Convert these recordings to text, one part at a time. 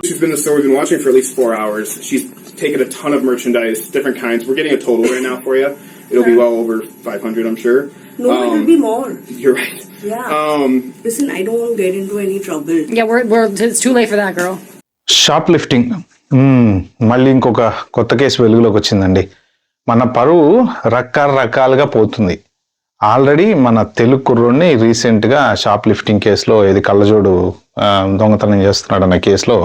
She's been in the store. We've been watching for at least 4 hours. She's taken a ton of merchandise, different kinds. We're getting a total right now for you. It'll be well over 500, I'm sure. No, it will be more. You're right. Yeah. Listen, I don't want to get into any trouble. Yeah, it's too late for that, girl. Shop lifting మళ్ళీ ఇంకొక కొత్త case వెలుగులోకి వచ్చిందండి. మన పరువు రకరకాలుగా పోతుంది. Already మన తెలుగు కుర్రోడిని రీసెంట్గా షాప్ లిఫ్టింగ్ కేసులో ఏది కళ్ళజోడు దొంగతనం చేస్తున్నాడు అన్న కేసులో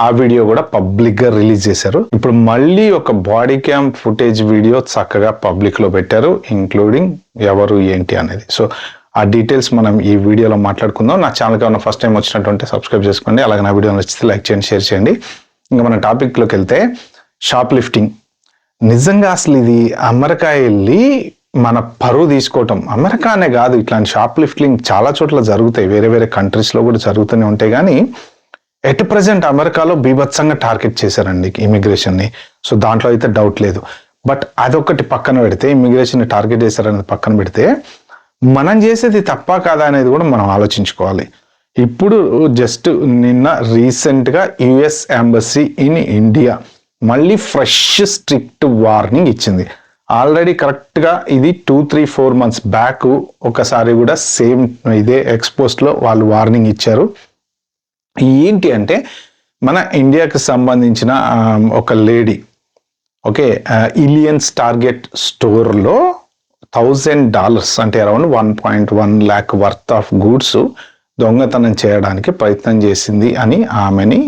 ఆ వీడియో కూడా పబ్లిక్గా రిలీజ్ చేశారు. ఇప్పుడు మళ్ళీ ఒక బాడీ క్యామ్ ఫుటేజ్ వీడియో చక్కగా పబ్లిక్లో పెట్టారు, ఇంక్లూడింగ్ ఎవరు ఏంటి అనేది. సో ఆ డీటెయిల్స్ మనం ఈ వీడియోలో మాట్లాడుకుందాం. నా ఛానల్కి ఏమైనా ఫస్ట్ టైం వచ్చినట్టుంటే సబ్స్క్రైబ్ చేసుకోండి. అలాగే నా వీడియో నచ్చితే లైక్ చేయండి, షేర్ చేయండి. ఇంకా మన టాపిక్లోకి వెళ్తే షాప్ లిఫ్టింగ్ నిజంగా అసలు ఇది అమెరికా వెళ్ళి మన పరువు తీసుకోవటం. అమెరికా అనే కాదు, ఇట్లాంటి షాప్ లిఫ్టింగ్ చాలా చోట్ల జరుగుతాయి, వేరే వేరే కంట్రీస్లో కూడా జరుగుతూనే ఉంటాయి. కానీ ఎట్ ప్రజెంట్ అమెరికాలో బీభత్సంగా టార్గెట్ చేశారండి ఇమిగ్రేషన్ని. సో దాంట్లో అయితే డౌట్ లేదు. బట్ అదొకటి పక్కన పెడితే, ఇమిగ్రేషన్ని టార్గెట్ చేశారనేది పక్కన పెడితే, మనం చేసేది తప్పా కాదా అనేది కూడా మనం ఆలోచించుకోవాలి. ఇప్పుడు జస్ట్ నిన్న రీసెంట్గా యుఎస్ ఎంబసీ ఇన్ ఇండియా మళ్ళీ ఫ్రెష్ స్ట్రిక్ట్ వార్నింగ్ ఇచ్చింది. ఆల్రెడీ కరెక్ట్గా ఇది 2-3-4 months బ్యాక్ ఒకసారి కూడా సేమ్ ఇదే ఎక్స్పోస్ట్లో వాళ్ళు వార్నింగ్ ఇచ్చారు. ఏంటి అంటే మన ఇండియాకి సంబంధించిన ఒక లేడీ ఓకే ఇలియన్స్ టార్గెట్ స్టోర్లో $1,000 అంటే around 1.1 lakh worth of goods దొంగతనం చేయడానికి ప్రయత్నం చేసింది అని ఆమెని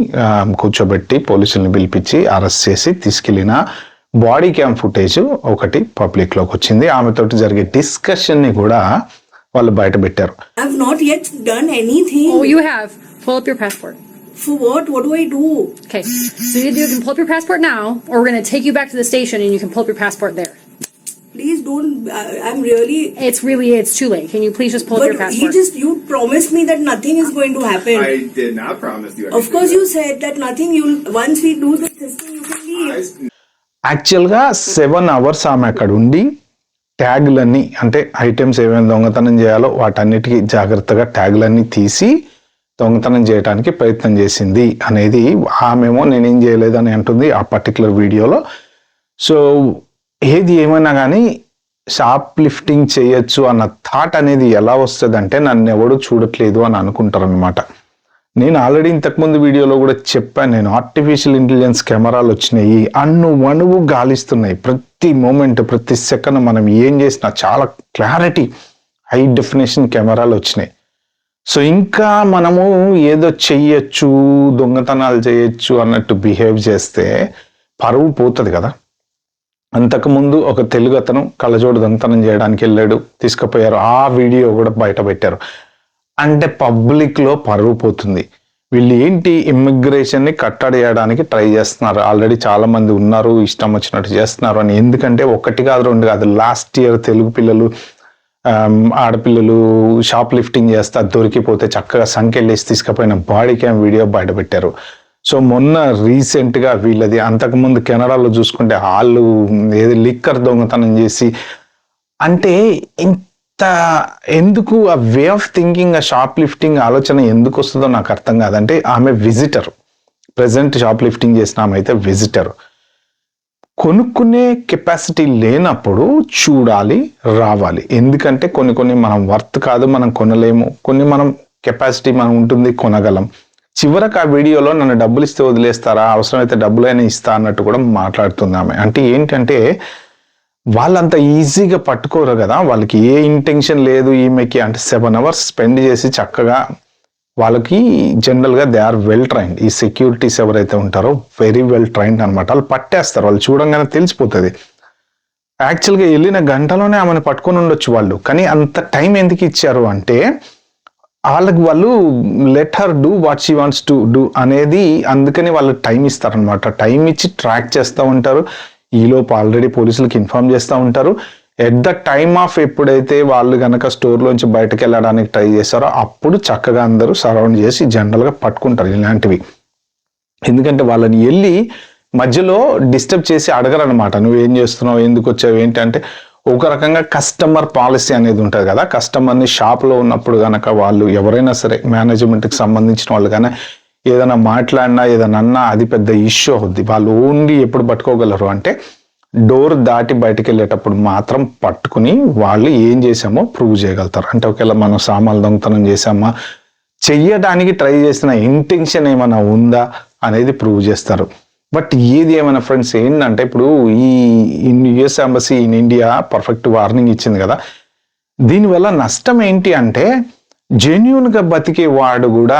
కూర్చోబెట్టి పోలీసుల్ని పిలిపించి అరెస్ట్ చేసి తీసుకెళ్లిన బాడీ క్యామ్ ఫుటేజ్ ఒకటి పబ్లిక్ లోకి వచ్చింది. ఆమెతోటి జరిగే డిస్కషన్ ని కూడా వాళ్ళు బయట పెట్టారు. I have not yet done anything. Oh, you have. Pull up your passport. For what? What do I do? Okay, so either you can pull up your passport now, or we're going to take you back to the station and you can pull up your passport there. Please don't. I'm really. It's too late. Can you please just pull up your passport? You promised me that nothing is going to happen. I did not promise you anything. Of course, you said that nothing. Once we do this thing, you can leave. యాక్చువల్గా 7 hours ఆమె అక్కడ ఉండి ట్యాగ్లన్నీ అంటే items ఏమైనా దొంగతనం చేయాలో వాటన్నిటికీ జాగ్రత్తగా ట్యాగ్లన్నీ తీసి దొంగతనం చేయడానికి ప్రయత్నం చేసింది అనేది ఆమెమో నేనేం చేయలేదు అని అంటుంది ఆ పర్టికులర్ వీడియోలో. సో ఏది ఏమైనా కానీ షాప్ లిఫ్టింగ్ చేయొచ్చు అన్న థాట్ అనేది ఎలా వస్తుంది అంటే నన్ను ఎవడు చూడట్లేదు అని అనుకుంటారు అనమాట. నేను ఆల్రెడీ ఇంతకుముందు వీడియోలో కూడా చెప్పాను, నేను ఆర్టిఫిషియల్ ఇంటెలిజెన్స్ కెమెరాలు వచ్చినాయి, అణువణువు గాలిస్తున్నాయి. ప్రతి మూమెంట్ ప్రతి సెకండ్ మనం ఏం చేసినా చాలా క్లారిటీ హై డెఫినేషన్ కెమెరాలు వచ్చినాయి. సో ఇంకా మనము ఏదో చెయ్యొచ్చు దొంగతనాలు చేయొచ్చు అన్నట్టు బిహేవ్ చేస్తే పరువు పోతుంది కదా. అంతకుముందు ఒక తెలుగు అతను కళ్ళజోడు దొంగతనం చేయడానికి వెళ్ళాడు, తీసుకుపోయారు, ఆ వీడియో కూడా బయట పెట్టారు. అంటే పబ్లిక్లో పరువు పోతుంది. వీళ్ళు ఏంటి ఇమ్మిగ్రేషన్ని కట్టడియడానికి ట్రై చేస్తున్నారు. ఆల్రెడీ చాలా మంది ఉన్నారు, ఇష్టం వచ్చినట్టు చేస్తున్నారు అని. ఎందుకంటే 1 కాదు 2 కాదు, లాస్ట్ ఇయర్ తెలుగు పిల్లలు ఆడపిల్లలు షాప్ లిఫ్టింగ్ చేస్తా దొరికిపోతే చక్కగా సంకెళ్ళేసి తీసుకుపోయిన బాడీ క్యామ్ వీడియో బయట పెట్టారు. సో మొన్న రీసెంట్గా వీళ్ళది, అంతకుముందు కెనడాలో చూసుకుంటే వాళ్ళు ఏది లిక్కర్ దొంగతనం చేసి, అంటే ఎందుకు ఆ వే ఆఫ్ థింకింగ్, ఆ షాప్ లిఫ్టింగ్ ఆలోచన ఎందుకు వస్తుందో నాకు అర్థం కాదంటే ఆమె విజిటర్, ప్రెసెంట్ షాప్ లిఫ్టింగ్ చేసిన ఆమె అయితే విజిటర్. కొనుక్కునే కెపాసిటీ లేనప్పుడు చూడాలి, రావాలి. ఎందుకంటే కొన్ని మనం వర్త్ కాదు, మనం కొనలేము, కొన్ని మనం కెపాసిటీ మనం ఉంటుంది, కొనగలం. చివరకు ఆ వీడియోలో నన్ను డబ్బులు ఇస్తే వదిలేస్తారా, అవసరమైతే డబ్బులైనా ఇస్తా అన్నట్టు కూడా మాట్లాడుతుంది ఆమె. అంటే ఏంటంటే వాళ్ళంత ఈజీగా పట్టుకోరు కదా, వాళ్ళకి ఏ ఇంటెన్షన్ లేదు ఈమెకి. అంటే 7 hours స్పెండ్ చేసి చక్కగా వాళ్ళకి జనరల్గా దే ఆర్ వెల్ ట్రైన్డ్. ఈ సెక్యూరిటీస్ ఎవరైతే ఉంటారో వెరీ వెల్ ట్రైన్డ్ అనమాట. వాళ్ళు పట్టేస్తారు, వాళ్ళు చూడంగానే తెలిసిపోతుంది. యాక్చువల్గా వెళ్ళిన గంటలోనే ఆమెను పట్టుకొని ఉండొచ్చు వాళ్ళు, కానీ అంత టైం ఎందుకు ఇచ్చారు అంటే వాళ్ళు let her do what she wants to do అనేది, అందుకని వాళ్ళు టైం ఇస్తారనమాట. టైం ఇచ్చి ట్రాక్ చేస్తూ ఉంటారు. ఈలోపు ఆల్రెడీ పోలీసులకు ఇన్ఫార్మ్ చేస్తూ ఉంటారు. ఎట్ ద టైమ్ ఆఫ్ ఎప్పుడైతే వాళ్ళు కనుక స్టోర్లోంచి బయటకు వెళ్ళడానికి ట్రై చేస్తారో అప్పుడు చక్కగా అందరూ సరౌండ్ చేసి జనరల్గా పట్టుకుంటారు ఇలాంటివి. ఎందుకంటే వాళ్ళని వెళ్ళి మధ్యలో డిస్టర్బ్ చేసి అడగరనమాట, నువ్వేం చేస్తున్నావు, ఎందుకు వచ్చావు, ఏంటి అంటే ఒక రకంగా కస్టమర్ పాలసీ అనేది ఉంటుంది కదా, కస్టమర్ని షాప్లో ఉన్నప్పుడు కనుక వాళ్ళు ఎవరైనా సరే మేనేజ్మెంట్కి సంబంధించిన వాళ్ళు కానీ ఏదైనా మాట్లాడినా ఏదైనా అన్నా అది పెద్ద ఇష్యూ అవుద్ది. వాళ్ళు ఓన్లీ ఎప్పుడు పట్టుకోగలరు అంటే డోర్ దాటి బయటకు వెళ్ళేటప్పుడు మాత్రం పట్టుకుని వాళ్ళు ఏం చేసామో ప్రూవ్ చేయగలుగుతారు. అంటే ఒకవేళ మనం సామాన్లు దొంగతనం చేసామా, చెయ్యడానికి ట్రై చేసిన ఇంటెన్షన్ ఏమైనా ఉందా అనేది ప్రూవ్ చేస్తారు. బట్ ఏది ఏమైనా ఫ్రెండ్స్ ఏంటంటే ఇప్పుడు ఈ US embassy in India perfect warning ఇచ్చింది కదా, దీనివల్ల నష్టం ఏంటి అంటే జెన్యున్గా బతికే వాడు కూడా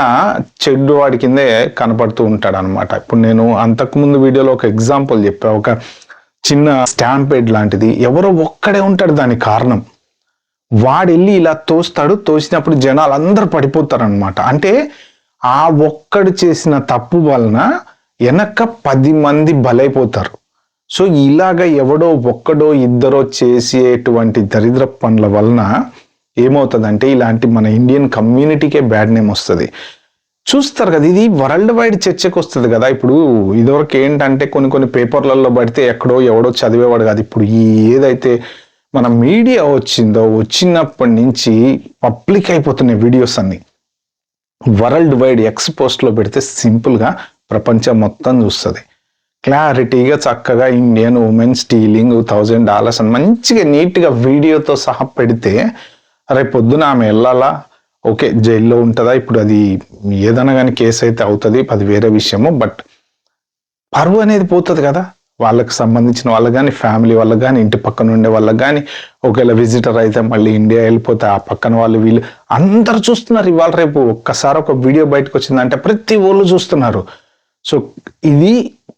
చెడ్డు వాడి కిందే కనపడుతూ ఉంటాడు అనమాట. ఇప్పుడు నేను అంతకుముందు వీడియోలో ఒక ఎగ్జాంపుల్ చెప్పా, ఒక చిన్న స్టాంపేడ్ లాంటిది, ఎవరో ఒక్కడే ఉంటాడు దానికి కారణం, వాడు వెళ్ళి ఇలా తోస్తాడు, తోసినప్పుడు జనాలు అందరూ పడిపోతారు అనమాట. అంటే ఆ ఒక్కడు చేసిన తప్పు వలన వెనక 10 మంది బలైపోతారు. సో ఇలాగ ఎవడో ఒక్కడో ఇద్దరో చేసేటువంటి దరిద్ర పనుల వలన ఏమవుతుందంటే ఇలాంటి మన ఇండియన్ కమ్యూనిటీకే బ్యాడ్ నేమ్ వస్తుంది. చూస్తారు కదా, ఇది వరల్డ్ వైడ్ చర్చకు వస్తుంది కదా. ఇప్పుడు ఇదివరకు ఏంటంటే కొన్ని పేపర్లలో పడితే ఎక్కడో ఎవడో చదివేవాడు కాదు. ఇప్పుడు ఈ ఏదైతే మన మీడియా వచ్చిందో వచ్చినప్పటి నుంచి పబ్లిక్ అయిపోతున్నాయి వీడియోస్ అన్ని. వరల్డ్ వైడ్ ఎక్స్ పోస్ట్లో పెడితే సింపుల్గా ప్రపంచం మొత్తం చూస్తుంది. క్లారిటీగా చక్కగా ఇండియన్ ఉమెన్ స్టీలింగ్ $1,000 అని మంచిగా నీట్గా వీడియోతో సహా పెడితే రేపు పొద్దున ఆమె వెళ్ళాలా, ఓకే జైల్లో ఉంటుందా, ఇప్పుడు అది ఏదైనా కానీ కేసు అయితే అవుతుంది, అది వేరే విషయము. బట్ పరువు అనేది పోతుంది కదా, వాళ్ళకి సంబంధించిన వాళ్ళకి కానీ ఫ్యామిలీ వాళ్ళకి కానీ ఇంటి పక్కన ఉండే వాళ్ళకి కానీ, ఒకవేళ విజిటర్ అయితే మళ్ళీ ఇండియా వెళ్ళిపోతే ఆ పక్కన వాళ్ళు వీళ్ళు అందరు చూస్తున్నారు. ఇవాళ రేపు ఒక్కసారి ఒక వీడియో బయటకు వచ్చిందంటే ప్రతి వాళ్ళు చూస్తున్నారు. సో ఇది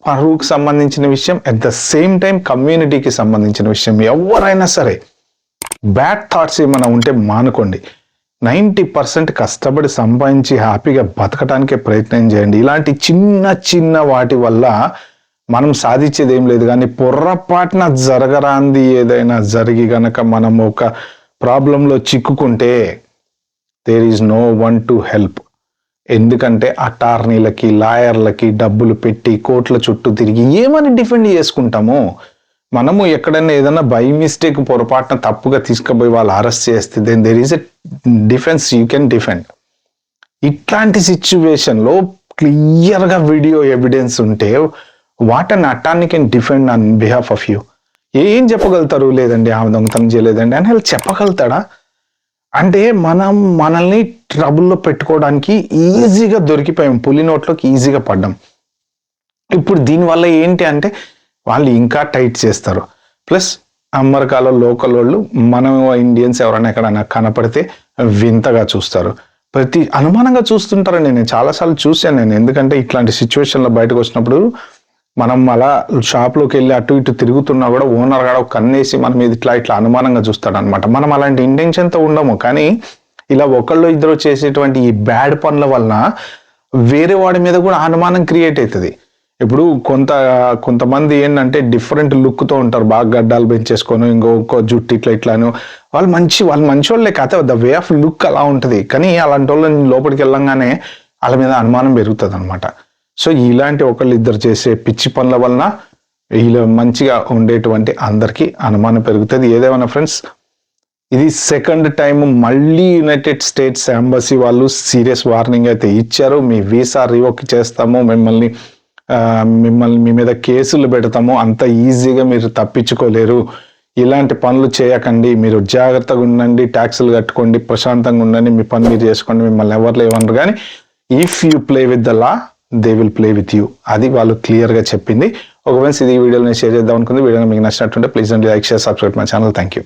పరువుకి సంబంధించిన విషయం, అట్ ద సేమ్ టైం కమ్యూనిటీకి సంబంధించిన విషయం. ఎవరైనా సరే బ్యాడ్ థాట్స్ ఏమైనా ఉంటే మానుకోండి. 90% కష్టపడి సంపాదించి హ్యాపీగా బతకడానికే ప్రయత్నం చేయండి. ఇలాంటి చిన్న వాటి వల్ల మనం సాధించేది ఏం లేదు. కానీ పొర్రపాటున జరగరాంది ఏదైనా జరిగి గనక మనం ఒక ప్రాబ్లంలో చిక్కుకుంటే there is no one to help. ఎందుకంటే అటార్నీలకి లాయర్లకి డబ్బులు పెట్టి కోర్టుల చుట్టూ తిరిగి ఏమని డిఫెండ్ చేసుకుంటాము. మనము ఎక్కడైనా ఏదైనా బై మిస్టేక్ పొరపాటున తప్పుగా తీసుకుపోయి వాళ్ళు అరెస్ట్ చేస్తే then there is a defence, you can defend. ఇట్లాంటి సిచ్యువేషన్లో క్లియర్గా వీడియో ఎవిడెన్స్ ఉంటే what an attorney can defend on behalf of you. ఏం చెప్పగలుగుతారు? లేదండి ఆమె దొంగతనం చేయలేదండి అని వాళ్ళు చెప్పగలుగుతాడా? అంటే మనం మనల్ని ట్రబుల్లో పెట్టుకోవడానికి ఈజీగా దొరికిపోయాం, పులి నోట్లోకి ఈజీగా పడ్డాం. ఇప్పుడు దీనివల్ల ఏంటి అంటే వాళ్ళు ఇంకా టైట్ చేస్తారు. ప్లస్ అమెరికాలో లోకల్ వాళ్ళు మనం ఇండియన్స్ ఎవరైనా ఎక్కడైనా కనపడితే వింతగా చూస్తారు, ప్రతి అనుమానంగా చూస్తుంటారు. నేను చాలాసార్లు చూశాను నేను, ఎందుకంటే ఇట్లాంటి సిచ్యువేషన్లో బయటకు వచ్చినప్పుడు మనం అలా షాప్లోకి వెళ్ళి అటు ఇటు తిరుగుతున్నా కూడా ఓనర్ కూడా ఒక కన్నేసి మన మీద ఇట్లా అనుమానంగా చూస్తాడు అనమాట. మనం అలాంటి ఇంటెన్షన్తో ఉండము, కానీ ఇలా ఒకళ్ళు ఇద్దరు చేసేటువంటి ఈ బ్యాడ్ పనుల వలన వేరే వాడి మీద కూడా అనుమానం క్రియేట్ అవుతుంది. ఇప్పుడు కొంతమంది ఏంటంటే డిఫరెంట్ లుక్తో ఉంటారు, బాగా గడ్డాలు పెంచేసుకొని ఇంకో జుట్టు ఇట్లాను, వాళ్ళు మంచి వాళ్ళే కథ, ద వే ఆఫ్ లుక్ అలా ఉంటుంది. కానీ అలాంటి వాళ్ళని లోపలికి వెళ్ళంగానే వాళ్ళ మీద అనుమానం పెరుగుతుంది అనమాట. సో ఇలాంటి ఒకళ్ళు ఇద్దరు చేసే పిచ్చి పనుల వలన వీళ్ళు మంచిగా ఉండేటువంటి అందరికీ అనుమానం పెరుగుతుంది. ఏదేమైనా ఫ్రెండ్స్, ఇది సెకండ్ టైం మళ్ళీ యునైటెడ్ స్టేట్స్ ఎంబసీ వాళ్ళు సీరియస్ వార్నింగ్ అయితే ఇచ్చారు. మీ వీసా రివోక్ చేస్తాము, మిమ్మల్ని మీ మీద కేసులు పెడతాము, అంత ఈజీగా మీరు తప్పించుకోలేరు, ఇలాంటి పనులు చేయకండి, మీరు జాగ్రత్తగా ఉండండి, ట్యాక్సులు కట్టుకోండి, ప్రశాంతంగా ఉండండి, మీ పని మీరు చేసుకోండి, మిమ్మల్ని ఎవరు లేవనరు. కానీ if you play with the law they will play with you, అది వాళ్ళు క్లియర్గా చెప్పింది. ఒకవేళ ఇది వీడియోని షేర్ చేద్దాం అనుకుంది. వీడియో మీకు నచ్చినట్టుంటే ప్లీజ్ అండి like, share, subscribe my channel. Thank you.